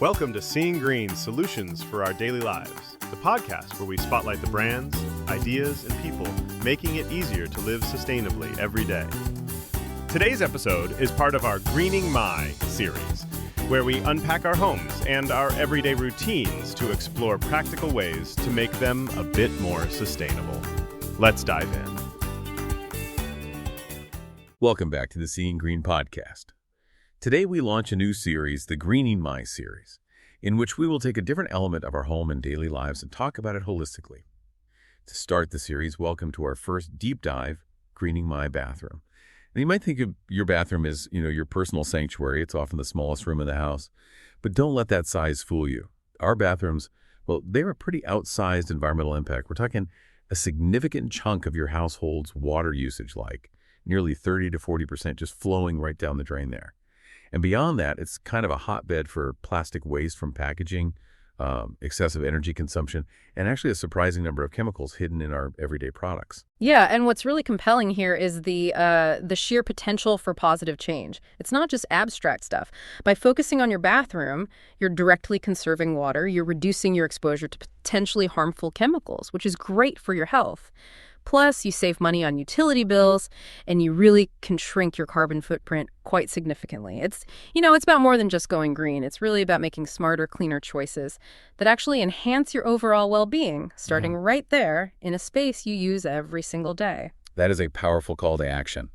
Welcome to Seeing Green Solutions for Our Daily Lives, the podcast where we spotlight the brands, ideas, and people making it easier to live sustainably every day. Today's episode is part of our Greening My series, where we unpack our homes and our everyday routines to explore practical ways to make them a bit more sustainable. Let's dive in. Welcome back to the Seeing Green podcast. Today we launch a new series, the Greening My series, in which we will take a different element of our home and daily lives and talk about it holistically. To start the series, welcome to our first deep dive, Greening My bathroom. And you might think of your bathroom as, your personal sanctuary. It's often the smallest room in the house. But don't let that size fool you. Our bathrooms, they're a pretty outsized environmental impact. We're talking a significant chunk of your household's water usage, like nearly 30 to 40% just flowing right down the drain there. And beyond that, it's kind of a hotbed for plastic waste from packaging, excessive energy consumption, and actually a surprising number of chemicals hidden in our everyday products. Yeah, and what's really compelling here is the sheer potential for positive change. It's not just abstract stuff. By focusing on your bathroom, you're directly conserving water, you're reducing your exposure to potentially harmful chemicals, which is great for your health. Plus, you save money on utility bills, and you really can shrink your carbon footprint quite significantly. It's about more than just going green. It's really about making smarter, cleaner choices that actually enhance your overall well-being, starting right there in a space you use every single day. That is a powerful call to action.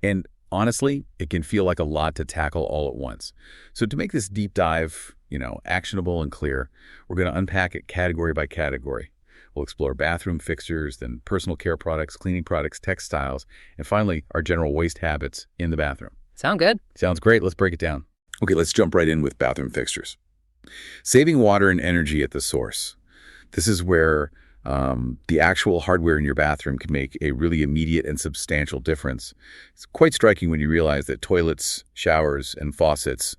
And honestly, it can feel like a lot to tackle all at once. So to make this deep dive, actionable and clear, we're going to unpack it category by category. We'll explore bathroom fixtures, then personal care products, cleaning products, textiles, and finally, our general waste habits in the bathroom. Sound good? Sounds great. Let's break it down. Okay, let's jump right in with bathroom fixtures. Saving water and energy at the source. This is where the actual hardware in your bathroom can make a really immediate and substantial difference. It's quite striking when you realize that toilets, showers, and faucets,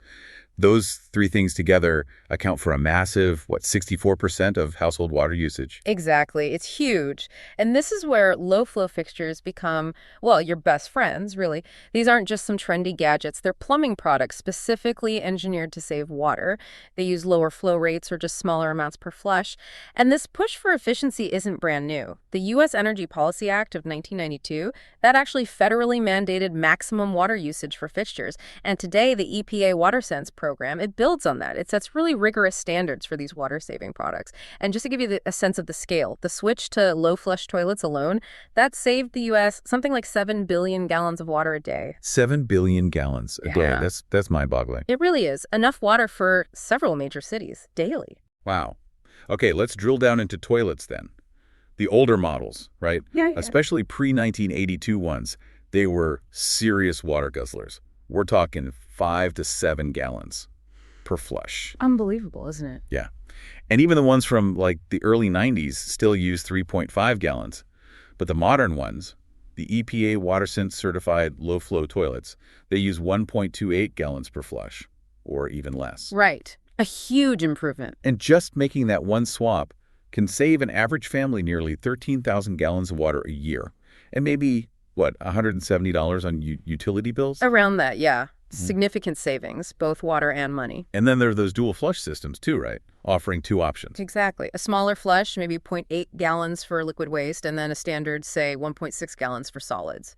those three things together account for a massive, 64% of household water usage? Exactly. It's huge. And this is where low-flow fixtures become, your best friends, really. These aren't just some trendy gadgets. They're plumbing products specifically engineered to save water. They use lower flow rates or just smaller amounts per flush. And this push for efficiency isn't brand new. The U.S. Energy Policy Act of 1992, that actually federally mandated maximum water usage for fixtures. And today, the EPA WaterSense program, it builds on that. It sets really rigorous standards for these water-saving products. And just to give you a sense of the scale, the switch to low-flush toilets alone, that saved the U.S. something like 7 billion gallons of water a day. 7 billion gallons a day. That's mind-boggling. It really is. Enough water for several major cities daily. Wow. Okay, let's drill down into toilets then. The older models, right? Yeah. Especially pre-1982 ones, they were serious water guzzlers. We're talking 5 to 7 gallons per flush. Unbelievable, isn't it? Yeah. And even the ones from the early 90s still use 3.5 gallons. But the modern ones, the EPA WaterSense certified low-flow toilets, they use 1.28 gallons per flush, or even less. Right. A huge improvement. And just making that one swap can save an average family nearly 13,000 gallons of water a year. And maybe, $170 on utility bills? Around that, yeah. Significant savings, both water and money. And then there are those dual flush systems too, right? Offering two options. Exactly. A smaller flush, maybe 0.8 gallons for liquid waste, and then a standard, say, 1.6 gallons for solids.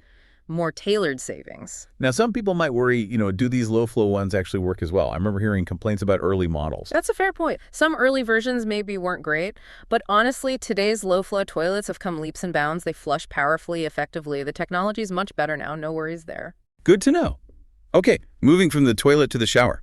More tailored savings. Now, some people might worry, do these low-flow ones actually work as well? I remember hearing complaints about early models. That's a fair point. Some early versions maybe weren't great, but honestly, today's low-flow toilets have come leaps and bounds. They flush powerfully, effectively. The technology is much better now. No worries there. Good to know. Okay, moving from the toilet to the shower.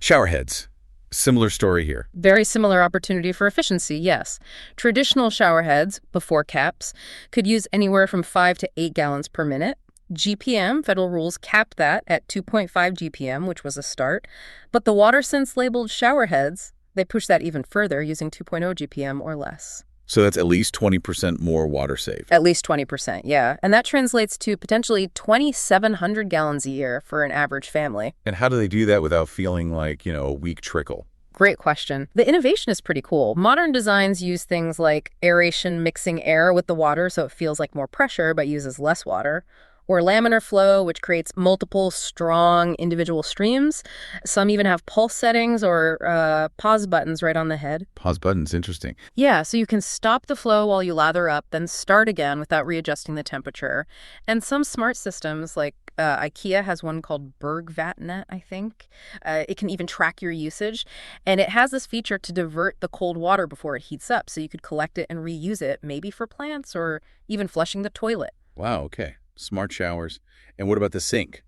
Shower heads. Similar story here. Very similar opportunity for efficiency, yes. Traditional shower heads, before caps, could use anywhere from 5 to 8 gallons per minute. GPM, federal rules capped that at 2.5 GPM, which was a start. But the WaterSense labeled shower heads, they push that even further using 2.0 GPM or less. So that's at least 20% more water saved. At least 20%, yeah. And that translates to potentially 2,700 gallons a year for an average family. And how do they do that without feeling like, a weak trickle? Great question. The innovation is pretty cool. Modern designs use things like aeration, mixing air with the water so it feels like more pressure but uses less water. Or laminar flow, which creates multiple strong individual streams. Some even have pulse settings or pause buttons right on the head. Pause buttons, interesting. Yeah, so you can stop the flow while you lather up, then start again without readjusting the temperature. And some smart systems, like IKEA has one called Bergvatnet, I think. It can even track your usage. And it has this feature to divert the cold water before it heats up, so you could collect it and reuse it, maybe for plants or even flushing the toilet. Wow, okay. Smart showers. And what about the sink?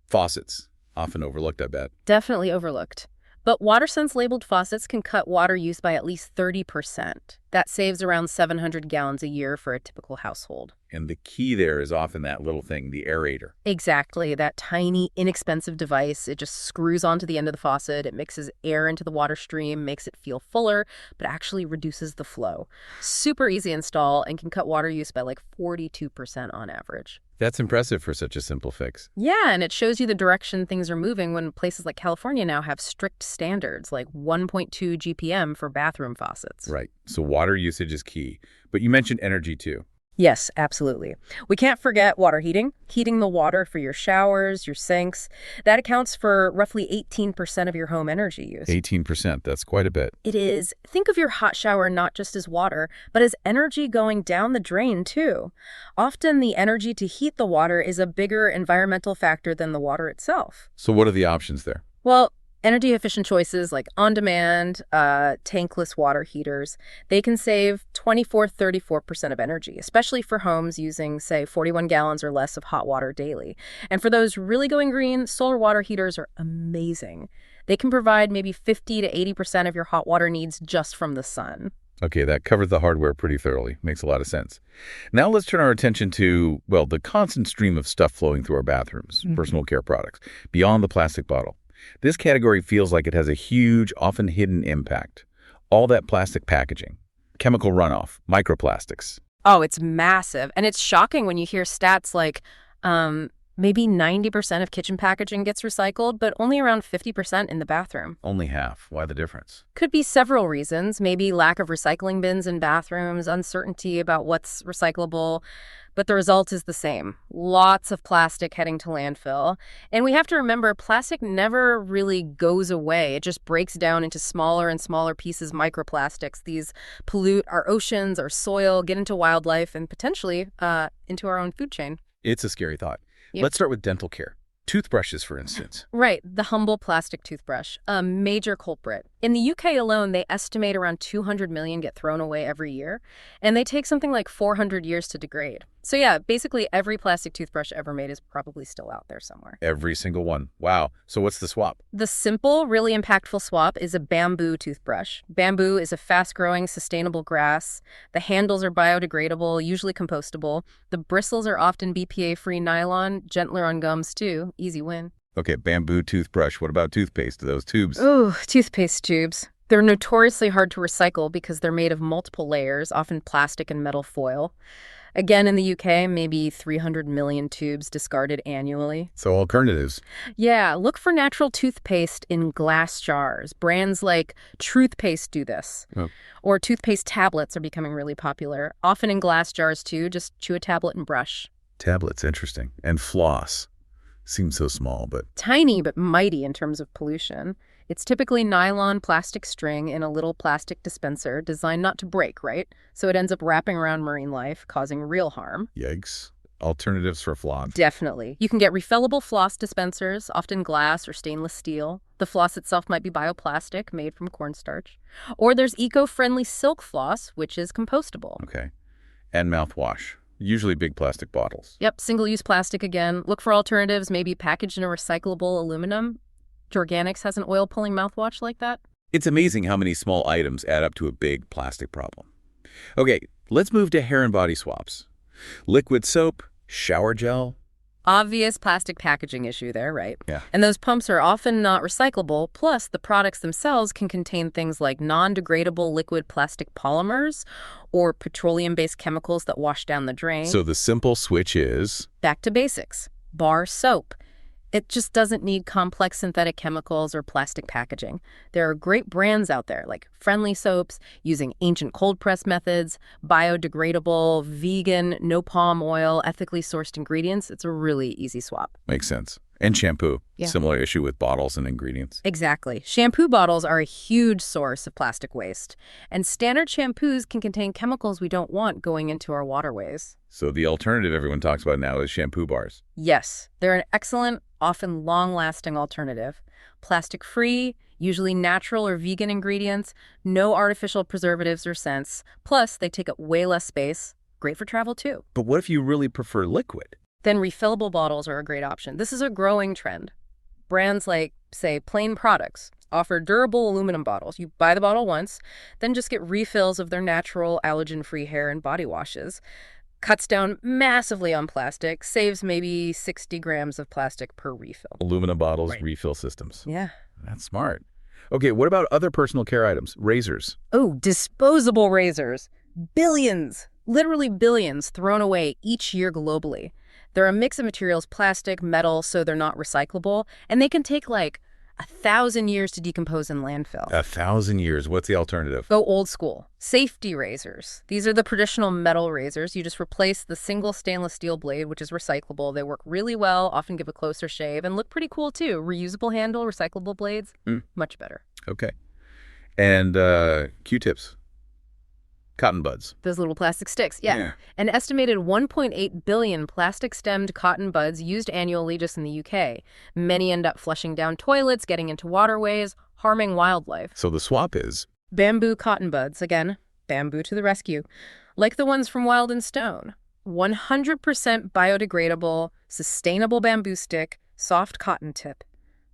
Faucets. Often overlooked, I bet. Definitely overlooked. But WaterSense labeled faucets can cut water use by at least 30%. That saves around 700 gallons a year for a typical household. And the key there is often that little thing, the aerator. Exactly. That tiny, inexpensive device. It just screws onto the end of the faucet. It mixes air into the water stream, makes it feel fuller, but actually reduces the flow. Super easy install and can cut water use by like 42% on average. That's impressive for such a simple fix. Yeah, and it shows you the direction things are moving when places like California now have strict standards, like 1.2 GPM for bathroom faucets. Right. So water usage is key. But you mentioned energy too. Yes, absolutely. We can't forget water heating. Heating the water for your showers, your sinks. That accounts for roughly 18% of your home energy use. 18%. That's quite a bit. It is. Think of your hot shower not just as water, but as energy going down the drain, too. Often the energy to heat the water is a bigger environmental factor than the water itself. So what are the options there? Well, energy-efficient choices like on-demand, tankless water heaters, they can save 34% of energy, especially for homes using, say, 41 gallons or less of hot water daily. And for those really going green, solar water heaters are amazing. They can provide maybe 50 to 80% of your hot water needs just from the sun. Okay, that covers the hardware pretty thoroughly. Makes a lot of sense. Now let's turn our attention to, well, the constant stream of stuff flowing through our bathrooms, personal care products, beyond the plastic bottle. This category feels like it has a huge, often hidden impact. All that plastic packaging, chemical runoff, microplastics. Oh, it's massive. And it's shocking when you hear stats like maybe 90% of kitchen packaging gets recycled, but only around 50% in the bathroom. Only half. Why the difference? Could be several reasons. Maybe lack of recycling bins in bathrooms, uncertainty about what's recyclable. But the result is the same. Lots of plastic heading to landfill. And we have to remember, plastic never really goes away. It just breaks down into smaller and smaller pieces, microplastics. These pollute our oceans, our soil, get into wildlife, and potentially into our own food chain. It's a scary thought. Yep. Let's start with dental care. Toothbrushes, for instance. Right, the humble plastic toothbrush, a major culprit. In the UK alone, they estimate around 200 million get thrown away every year, and they take something like 400 years to degrade. So yeah, basically every plastic toothbrush ever made is probably still out there somewhere. Every single one. Wow. So what's the swap? The simple, really impactful swap is a bamboo toothbrush. Bamboo is a fast-growing, sustainable grass. The handles are biodegradable, usually compostable. The bristles are often BPA-free nylon, gentler on gums too. Easy win. Okay, bamboo toothbrush. What about toothpaste? Those tubes? Ooh, toothpaste tubes. They're notoriously hard to recycle because they're made of multiple layers, often plastic and metal foil. Again, in the UK, maybe 300 million tubes discarded annually. So alternatives. Yeah, look for natural toothpaste in glass jars. Brands like Truthpaste do this. Oh. Or toothpaste tablets are becoming really popular. Often in glass jars, too. Just chew a tablet and brush. Tablets, interesting. And floss. Seems so small, but... Tiny but mighty in terms of pollution. It's typically nylon plastic string in a little plastic dispenser designed not to break, right? So it ends up wrapping around marine life, causing real harm. Yikes. Alternatives for floss. Definitely. You can get refillable floss dispensers, often glass or stainless steel. The floss itself might be bioplastic, made from cornstarch. Or there's eco-friendly silk floss, which is compostable. Okay. And mouthwash. Usually big plastic bottles. Yep, single-use plastic again. Look for alternatives, maybe packaged in a recyclable aluminum. Organics has an oil-pulling mouthwash like that. It's amazing how many small items add up to a big plastic problem. Okay, let's move to hair and body swaps. Liquid soap, shower gel. Obvious plastic packaging issue there, right? Yeah. And those pumps are often not recyclable, plus the products themselves can contain things like non-degradable liquid plastic polymers or petroleum-based chemicals that wash down the drain. So the simple switch is... Back to basics. Bar soap. It just doesn't need complex synthetic chemicals or plastic packaging. There are great brands out there like Friendly Soaps using ancient cold press methods, biodegradable, vegan, no palm oil, ethically sourced ingredients. It's a really easy swap. Makes sense. And shampoo. Yeah. Similar issue with bottles and ingredients. Exactly. Shampoo bottles are a huge source of plastic waste, and standard shampoos can contain chemicals we don't want going into our waterways. So the alternative everyone talks about now is shampoo bars. Yes, they're an excellent, often long-lasting alternative. Plastic-free, usually natural or vegan ingredients, no artificial preservatives or scents. Plus, they take up way less space. Great for travel, too. But what if you really prefer liquid? Then refillable bottles are a great option. This is a growing trend. Brands like, say, Plain Products offer durable aluminum bottles. You buy the bottle once, then just get refills of their natural allergen-free hair and body washes. Cuts down massively on plastic, saves maybe 60 grams of plastic per refill. Aluminum bottles, Right. Refill systems. Yeah. That's smart. Okay, what about other personal care items? Razors. Oh, disposable razors. Billions, literally billions, thrown away each year globally. They're a mix of materials, plastic, metal, so they're not recyclable, and they can take like 1,000 years to decompose in landfill. 1,000 years. What's the alternative? Go old school. Safety razors. These are the traditional metal razors. You just replace the single stainless steel blade, which is recyclable. They work really well, often give a closer shave, and look pretty cool too. Reusable handle, recyclable blades, much better. Okay. And Q-tips. Cotton buds. Those little plastic sticks, yeah. An estimated 1.8 billion plastic-stemmed cotton buds used annually just in the UK. Many end up flushing down toilets, getting into waterways, harming wildlife. So the swap is? Bamboo cotton buds, again, bamboo to the rescue. Like the ones from Wild and Stone. 100% biodegradable, sustainable bamboo stick, soft cotton tip.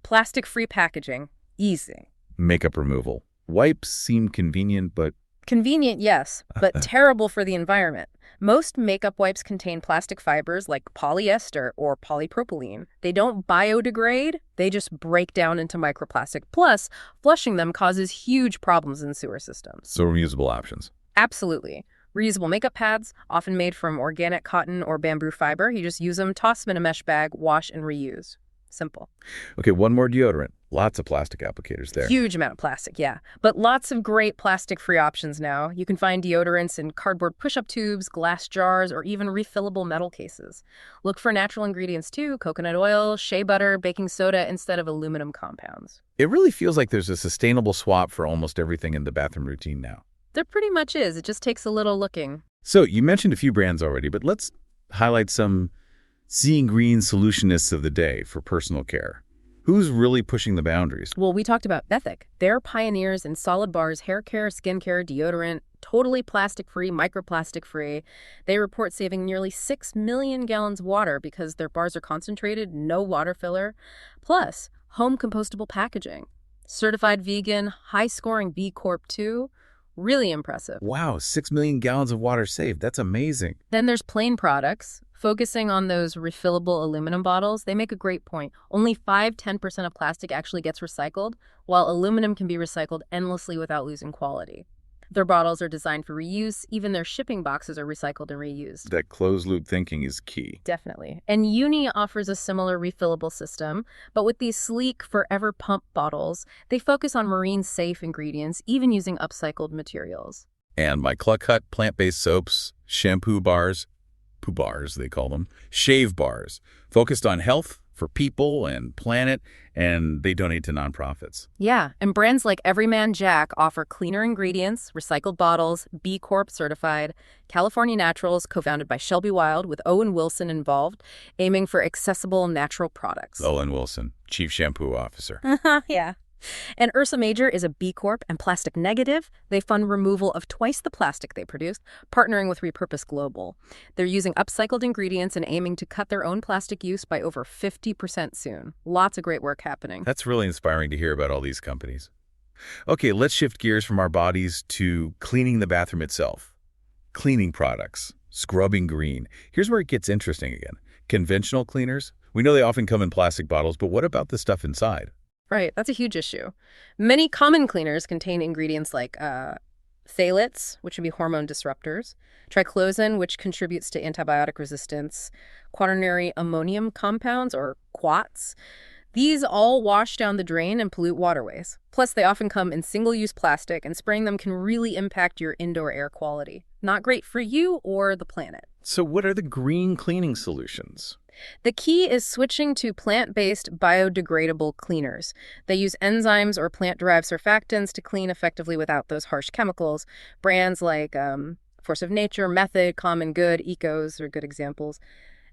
Plastic-free packaging, easy. Makeup removal. Wipes seem convenient, but Convenient, yes, but terrible for the environment. Most makeup wipes contain plastic fibers like polyester or polypropylene. They don't biodegrade, they just break down into microplastic. Plus, flushing them causes huge problems in sewer systems. so reusable options. Absolutely. Reusable makeup pads, often made from organic cotton or bamboo fiber. You just use them, toss them in a mesh bag, wash and reuse. Simple. Okay, one more deodorant. Lots of plastic applicators there. Huge amount of plastic, yeah. But lots of great plastic-free options now. You can find deodorants in cardboard push-up tubes, glass jars, or even refillable metal cases. Look for natural ingredients too, coconut oil, shea butter, baking soda instead of aluminum compounds. It really feels like there's a sustainable swap for almost everything in the bathroom routine now. There pretty much is. It just takes a little looking. So you mentioned a few brands already, but let's highlight some Seeing Green Solutionists of the day for personal care. Who's really pushing the boundaries? Well, we talked about Ethic. They're pioneers in solid bars, hair care, skincare, deodorant, totally plastic-free, microplastic-free. They report saving nearly 6 million gallons of water because their bars are concentrated, no water filler. Plus, home compostable packaging. Certified vegan, high-scoring B Corp too. Really impressive. Wow, 6 million gallons of water saved. That's amazing. Then there's Plain Products. Focusing on those refillable aluminum bottles, they make a great point. Only 5–10% of plastic actually gets recycled, while aluminum can be recycled endlessly without losing quality. Their bottles are designed for reuse. Even their shipping boxes are recycled and reused. That closed-loop thinking is key. Definitely. And Uni offers a similar refillable system, but with these sleek, forever pump bottles, they focus on marine-safe ingredients, even using upcycled materials. And my Cluck Hut plant-based soaps, shampoo bars, poo bars they call them, shave bars, focused on health for people and planet, and they donate to nonprofits. Yeah, and brands like Everyman Jack offer cleaner ingredients, recycled bottles, B Corp certified, California Naturals, co-founded by Shelby Wild with Owen Wilson involved, aiming for accessible natural products. Owen Wilson, Chief Shampoo Officer. Yeah. And Ursa Major is a B Corp and plastic negative. They fund removal of twice the plastic they produce, partnering with Repurpose Global. They're using upcycled ingredients and aiming to cut their own plastic use by over 50% soon. Lots of great work happening. That's really inspiring to hear about all these companies. Okay, let's shift gears from our bodies to cleaning the bathroom itself. Cleaning products, scrubbing green. Here's where it gets interesting again. Conventional cleaners, we know they often come in plastic bottles, but what about the stuff inside? Right, that's a huge issue. Many common cleaners contain ingredients like Phthalates, which would be hormone disruptors, triclosan, which contributes to antibiotic resistance, quaternary ammonium compounds, or quats. These all wash down the drain and pollute waterways. Plus, they often come in single-use plastic, and spraying them can really impact your indoor air quality. Not great for you or the planet. So what are the green cleaning solutions? The key is switching to plant-based biodegradable cleaners. They use enzymes or plant-derived surfactants to clean effectively without those harsh chemicals. Brands like Force of Nature, Method, Common Good, Ecos are good examples.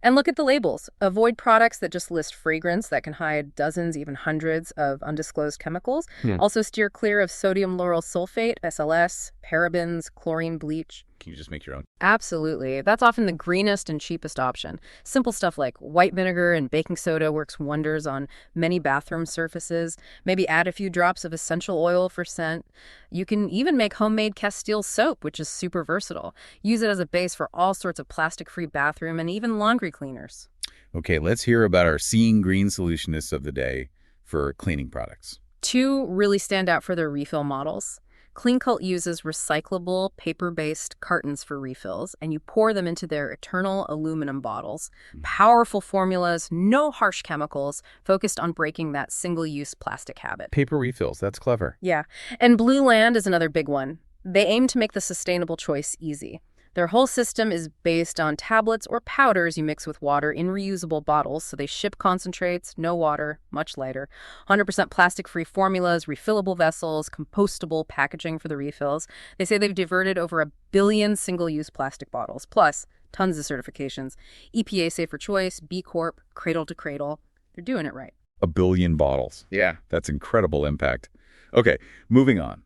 And look at the labels. Avoid products that just list fragrance that can hide dozens, even hundreds of undisclosed chemicals. Also steer clear of sodium lauryl sulfate, SLS, parabens, chlorine bleach. Can you just make your own? Absolutely. That's often the greenest and cheapest option. Simple stuff like white vinegar and baking soda works wonders on many bathroom surfaces. Maybe add a few drops of essential oil for scent. You can even make homemade Castile soap, which is super versatile. Use it as a base for all sorts of plastic-free bathroom and even laundry cleaners. Okay, let's hear about our Seeing Green Solutionists of the day for cleaning products. 2 really stand out for their refill models. Clean Cult uses recyclable, paper-based cartons for refills, and you pour them into their eternal aluminum bottles. Powerful formulas, no harsh chemicals, focused on breaking that single-use plastic habit. Paper refills, that's clever. Yeah, and Blue Land is another big one. They aim to make the sustainable choice easy. Their whole system is based on tablets or powders you mix with water in reusable bottles, so they ship concentrates, no water, much lighter, 100% plastic-free formulas, refillable vessels, compostable packaging for the refills. They say they've diverted over 1 billion single-use plastic bottles, plus tons of certifications. EPA Safer Choice, B Corp, Cradle to Cradle. They're doing it right. 1 billion bottles. Yeah. That's incredible impact. Okay, moving on.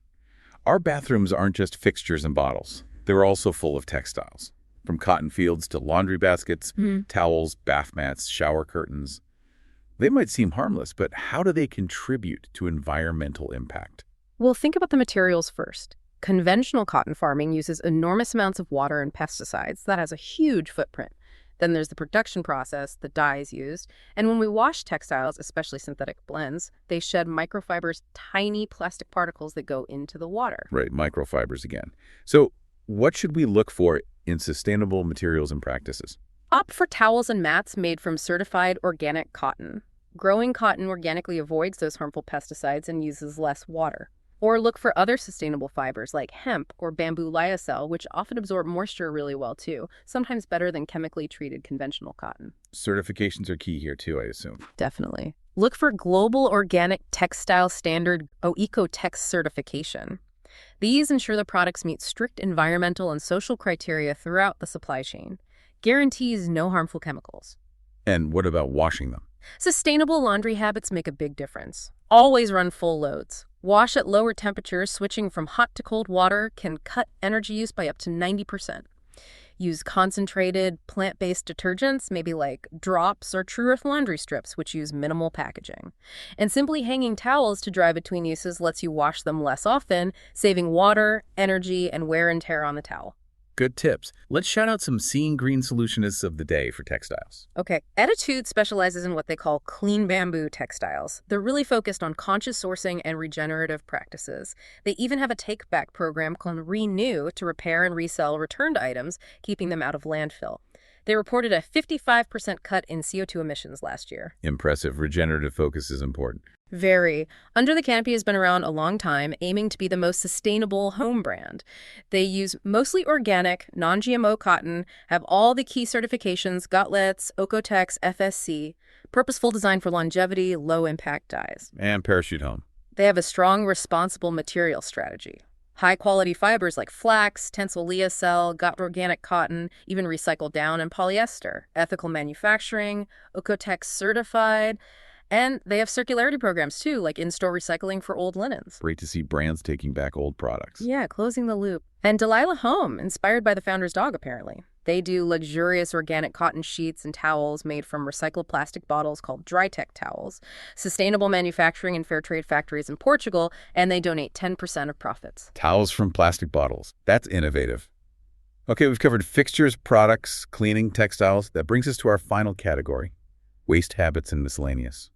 Our bathrooms aren't just fixtures and bottles. They're also full of textiles, from cotton fields to laundry baskets, towels, bath mats, shower curtains. They might seem harmless, but how do they contribute to environmental impact? Well, think about the materials first. Conventional cotton farming uses enormous amounts of water and pesticides. That has a huge footprint. Then there's the production process, the dyes used. And when we wash textiles, especially synthetic blends, they shed microfibers, tiny plastic particles that go into the water. Right, microfibers again. So what should we look for in sustainable materials and practices? Opt for towels and mats made from certified organic cotton. Growing cotton organically avoids those harmful pesticides and uses less water. Or look for other sustainable fibers like hemp or bamboo lyocell, which often absorb moisture really well too, sometimes better than chemically treated conventional cotton. Certifications are key here too, I assume. Definitely. Look for Global Organic Textile Standard Ecotex certification. These ensure the products meet strict environmental and social criteria throughout the supply chain. Guarantees no harmful chemicals. And what about washing them? Sustainable laundry habits make a big difference. Always run full loads. Wash at lower temperatures. Switching from hot to cold water can cut energy use by up to 90%. Use concentrated, plant-based detergents, maybe like drops or True Earth laundry strips, which use minimal packaging. And simply hanging towels to dry between uses lets you wash them less often, saving water, energy, and wear and tear on the towel. Good tips. Let's shout out some Seeing Green Solutionists of the day for textiles. Okay, Attitude specializes in what they call clean bamboo textiles. They're really focused on conscious sourcing and regenerative practices. They even have a take-back program called Renew to repair and resell returned items, keeping them out of landfill. They reported a 55% cut in CO2 emissions last year. Impressive. Regenerative focus is important. Very. Under the Canopy has been around a long time, aiming to be the most sustainable home brand. They use mostly organic, non-GMO cotton, have all the key certifications, Gottlet's, Ocotex, FSC, purposeful design for longevity, low-impact dyes. And Parachute Home. They have a strong, responsible material strategy. High-quality fibers like flax, tencel lyocell, Gott organic cotton, even recycled down and polyester, ethical manufacturing, Ocotex certified. And they have circularity programs, too, like in-store recycling for old linens. Great to see brands taking back old products. Yeah, closing the loop. And Delilah Home, inspired by the founder's dog, apparently. They do luxurious organic cotton sheets and towels made from recycled plastic bottles called Drytech towels, sustainable manufacturing and fair trade factories in Portugal, and they donate 10% of profits. Towels from plastic bottles. That's innovative. Okay, we've covered fixtures, products, cleaning, textiles. That brings us to our final category, waste habits and miscellaneous.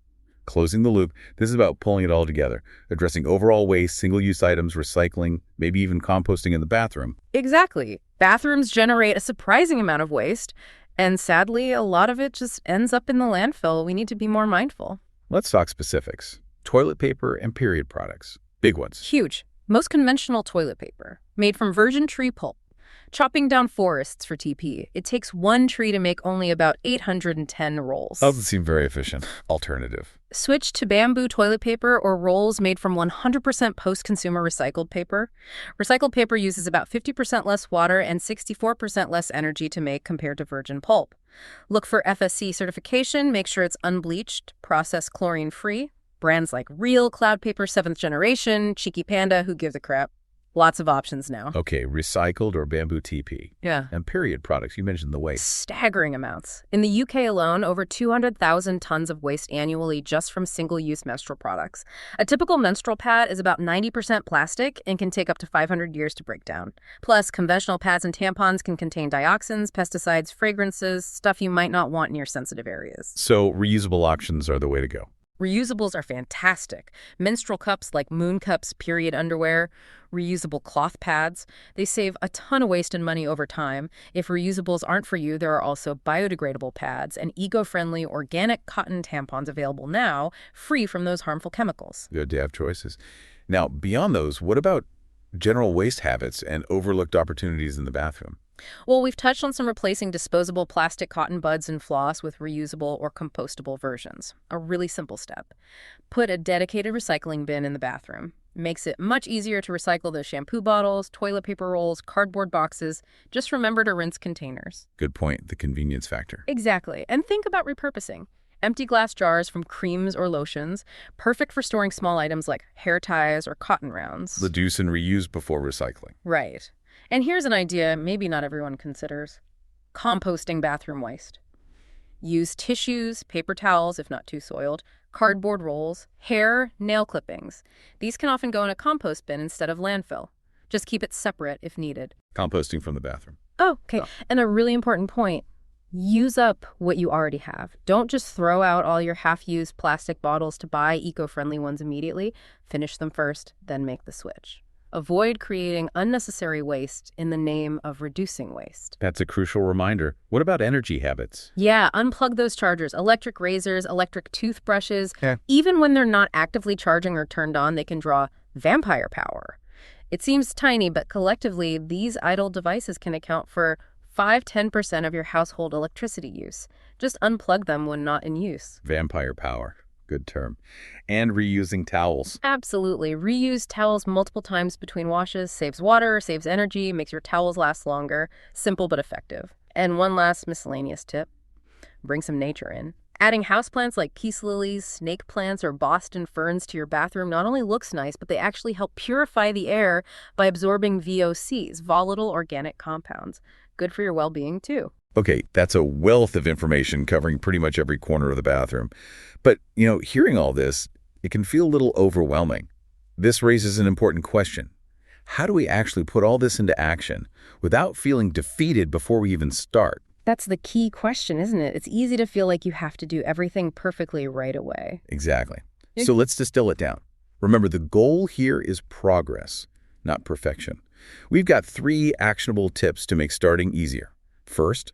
Closing the loop, this is about pulling it all together, addressing overall waste, single-use items, recycling, maybe even composting in the bathroom. Exactly. Bathrooms generate a surprising amount of waste, and sadly, a lot of it just ends up in the landfill. We need to be more mindful. Let's talk specifics. Toilet paper and period products. Big ones. Huge. Most conventional toilet paper, made from virgin tree pulp. Chopping down forests for TP, it takes one tree to make only about 810 rolls. Doesn't seem very efficient. Alternative. Switch to bamboo toilet paper or rolls made from 100% post-consumer recycled paper. Recycled paper uses about 50% less water and 64% less energy to make compared to virgin pulp. Look for FSC certification, make sure it's unbleached, processed chlorine-free. Brands like Real, Cloud Paper 7th Generation, Cheeky Panda, who gives a crap. Lots of options now. Okay, recycled or bamboo TP. Yeah. And period products, you mentioned the waste. Staggering amounts. In the UK alone, over 200,000 tons of waste annually just from single-use menstrual products. A typical menstrual pad is about 90% plastic and can take up to 500 years to break down. Plus, conventional pads and tampons can contain dioxins, pesticides, fragrances, stuff you might not want near sensitive areas. So reusable options are the way to go. Reusables are fantastic. Menstrual cups like Moon Cups, period underwear, reusable cloth pads. They save a ton of waste and money over time. If reusables aren't for you, there are also biodegradable pads and eco-friendly organic cotton tampons available now, free from those harmful chemicals. Good to have choices. Now, beyond those, what about general waste habits and overlooked opportunities in the bathroom? Well, we've touched on some replacing disposable plastic cotton buds and floss with reusable or compostable versions. A really simple step. Put a dedicated recycling bin in the bathroom. Makes it much easier to recycle those shampoo bottles, toilet paper rolls, cardboard boxes. Just remember to rinse containers. Good point, the convenience factor. Exactly. And think about repurposing. Empty glass jars from creams or lotions, perfect for storing small items like hair ties or cotton rounds. Reduce and reuse before recycling. Right. And here's an idea maybe not everyone considers. Composting bathroom waste. Use tissues, paper towels if not too soiled, cardboard rolls, hair, nail clippings. These can often go in a compost bin instead of landfill. Just keep it separate if needed. Composting from the bathroom. Oh, okay. And a really important point. Use up what you already have. Don't just throw out all your half-used plastic bottles to buy eco-friendly ones immediately. Finish them first, then make the switch. Avoid creating unnecessary waste in the name of reducing waste. That's a crucial reminder. What about energy habits? Yeah, unplug those chargers. Electric razors, electric toothbrushes. Yeah. Even when they're not actively charging or turned on, they can draw vampire power. It seems tiny, but collectively, these idle devices can account for 5–10% of your household electricity use. Just unplug them when not in use. Vampire power. Good term. And reusing towels. Absolutely. Reuse towels multiple times between washes, saves water, saves energy, makes your towels last longer. Simple but effective. And one last miscellaneous tip. Bring some nature in. Adding houseplants like peace lilies, snake plants, or Boston ferns to your bathroom not only looks nice, but they actually help purify the air by absorbing VOCs, volatile organic compounds. Good for your well-being, too. Okay, that's a wealth of information covering pretty much every corner of the bathroom. But, hearing all this, it can feel a little overwhelming. This raises an important question. How do we actually put all this into action without feeling defeated before we even start? That's the key question, isn't it? It's easy to feel like you have to do everything perfectly right away. Exactly. So let's distill it down. Remember, the goal here is progress, not perfection. We've got 3 actionable tips to make starting easier. First,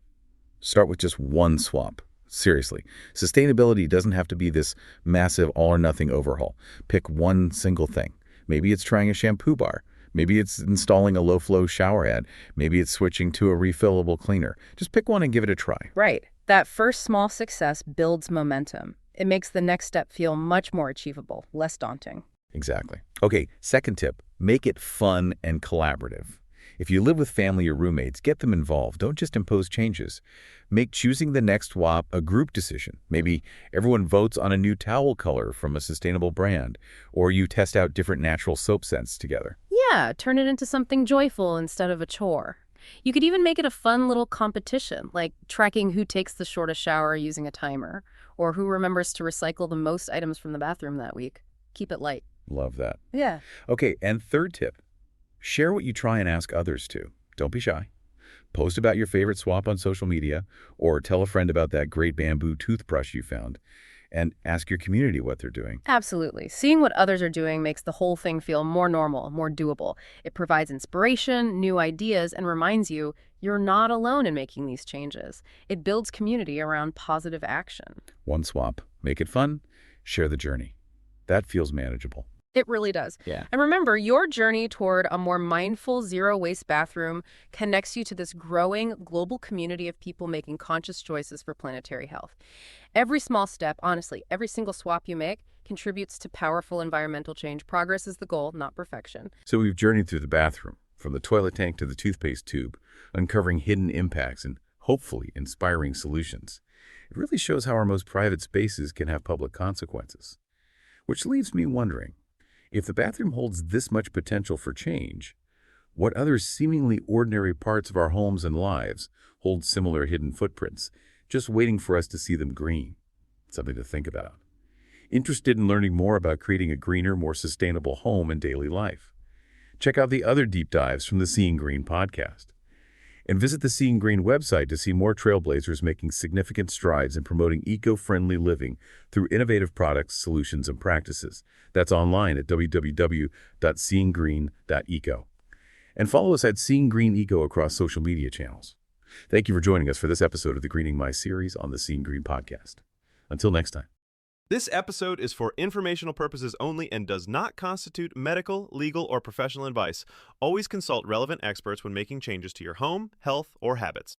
start with just one swap. Seriously, sustainability doesn't have to be this massive all-or-nothing overhaul. Pick one single thing. Maybe it's trying a shampoo bar. Maybe it's installing a low-flow shower head. Maybe it's switching to a refillable cleaner. Just pick one and give it a try. Right. That first small success builds momentum. It makes the next step feel much more achievable, less daunting. Exactly. Okay, second tip, make it fun and collaborative. If you live with family or roommates, get them involved. Don't just impose changes. Make choosing the next swap a group decision. Maybe everyone votes on a new towel color from a sustainable brand, or you test out different natural soap scents together. Yeah, turn it into something joyful instead of a chore. You could even make it a fun little competition, like tracking who takes the shortest shower using a timer, or who remembers to recycle the most items from the bathroom that week. Keep it light. Love that. Yeah. Okay, and third tip. Share what you try and ask others to. Don't be shy. Post about your favorite swap on social media, or tell a friend about that great bamboo toothbrush you found. and ask your community what they're doing. Absolutely. Seeing what others are doing makes the whole thing feel more normal, more doable. It provides inspiration, new ideas, and reminds you you're not alone in making these changes. It builds community around positive action. One swap. Make it fun. Share the journey. That feels manageable. It really does. Yeah. And remember, your journey toward a more mindful, zero-waste bathroom connects you to this growing global community of people making conscious choices for planetary health. Every small step, honestly, every single swap you make contributes to powerful environmental change. Progress is the goal, not perfection. So we've journeyed through the bathroom, from the toilet tank to the toothpaste tube, uncovering hidden impacts and hopefully inspiring solutions. It really shows how our most private spaces can have public consequences. Which leaves me wondering, if the bathroom holds this much potential for change, what other seemingly ordinary parts of our homes and lives hold similar hidden footprints, just waiting for us to see them green? Something to think about. Interested in learning more about creating a greener, more sustainable home and daily life? Check out the other deep dives from the Seeing Green podcast. And visit the Seeing Green website to see more trailblazers making significant strides in promoting eco-friendly living through innovative products, solutions, and practices. That's online at www.seeinggreen.eco. And follow us at Seeing Green Eco across social media channels. Thank you for joining us for this episode of the Greening My series on the Seeing Green podcast. Until next time. This episode is for informational purposes only and does not constitute medical, legal, or professional advice. Always consult relevant experts when making changes to your home, health, or habits.